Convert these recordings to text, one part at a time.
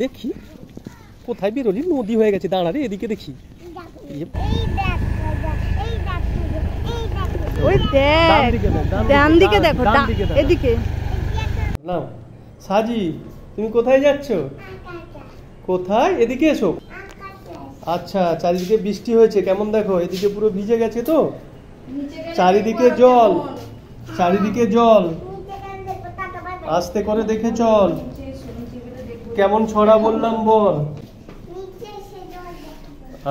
দেখি কোথায় বেরোলি, নদী হয়ে গেছে, দাঁড়া রে এদিকে দেখি। ওই ডান দিকে দেখো, এদিকে। সাজি তুমি কোথায় যাচ্ছ? কোথায়? এদিকে এসো। আচ্ছা, চারিদিকে বৃষ্টি হয়েছে, কেমন দেখো, এদিকে পুরো ভিজে গেছে তো, চারিদিকে জল, চারিদিকে জল। আস্তে করে দেখে চল, কেমন ছড়া বললাম বল।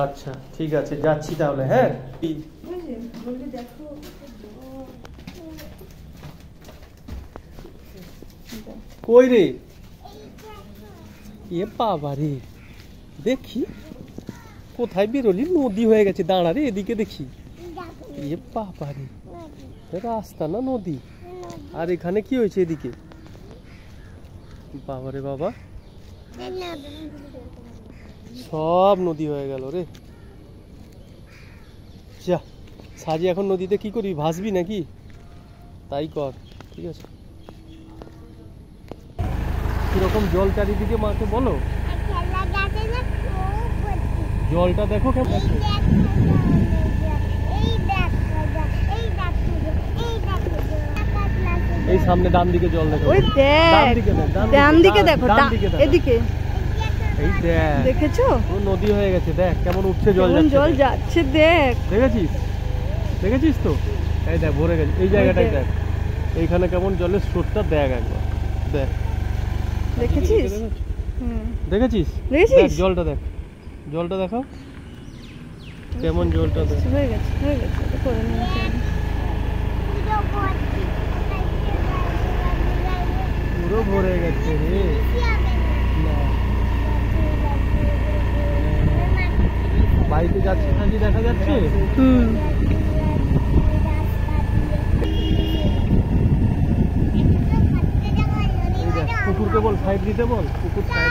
আচ্ছা ঠিক আছে, যাচ্ছি তাহলে। হ্যাঁ কই রে? এ বাবা রে, দেখি কোথায় বেরোলি, নদী হয়ে গেছে, দাঁড়া রে এদিকে দেখি। এ বাবা রে, রাস্তা না নদী। আর এখানে কি হয়েছে এদিকে? বাবা রে বাবা, সব নদী হয়ে গেল রে। যা সাজি, এখন নদীতে কি করবি, ভাসবি নাকি? তাই কর, ঠিক আছে। কিরকম জল চারিদিকে মাকে বলো। জলটা দেখো কেমন। এই সামনে ডান দিকে জল দেখো, ওই ডান দিকে দেখো, এদিকে। এই দেখ, দেখেছো নদী হয়ে গেছে, দেখ কেমন উঠছে জল, জল যাচ্ছে, দেখ। দেখেছিস? দেখেছিস তো? এই দেখ ভরে গেছে, এই জায়গাটাই দেখ, এইখানে কেমন জলের স্রোতটা দেখ একবার, দেখ। দেখেছিস? দেখেছিস? দেখ জলটা, দেখ জলটা দেখাও কেমন, জলটা দেখ। হয়ে গেছে, হয়ে গেছে, করে নিয়েছি। পুরো ভরে গেছে রে। বাড়িতে যাচ্ছি নাকি দেখা যাচ্ছে? কুকুরকে বল সাইড দিতে বল, কুকুর সাইড।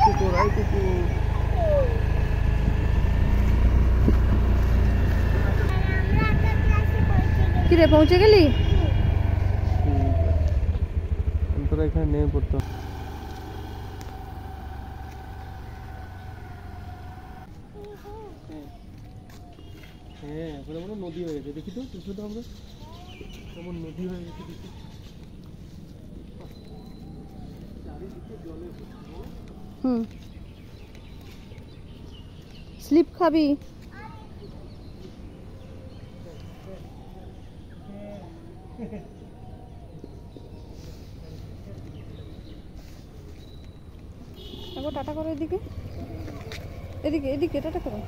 কুকুর, আই কুকুর। কি রে, পৌঁছে গেলি? তোরা এখানে নেমে পড়তো। হ্যাঁ, ওখানে মনে নদী হয়ে গেছে, দেখি তো শুধু আমরা কেমন নদী হয়ে গেছে দেখি। চারিদিকে জলে। স্লিপ খাবি? টাটা করো, এদিকে এদিকে এদিকে টাটা করো।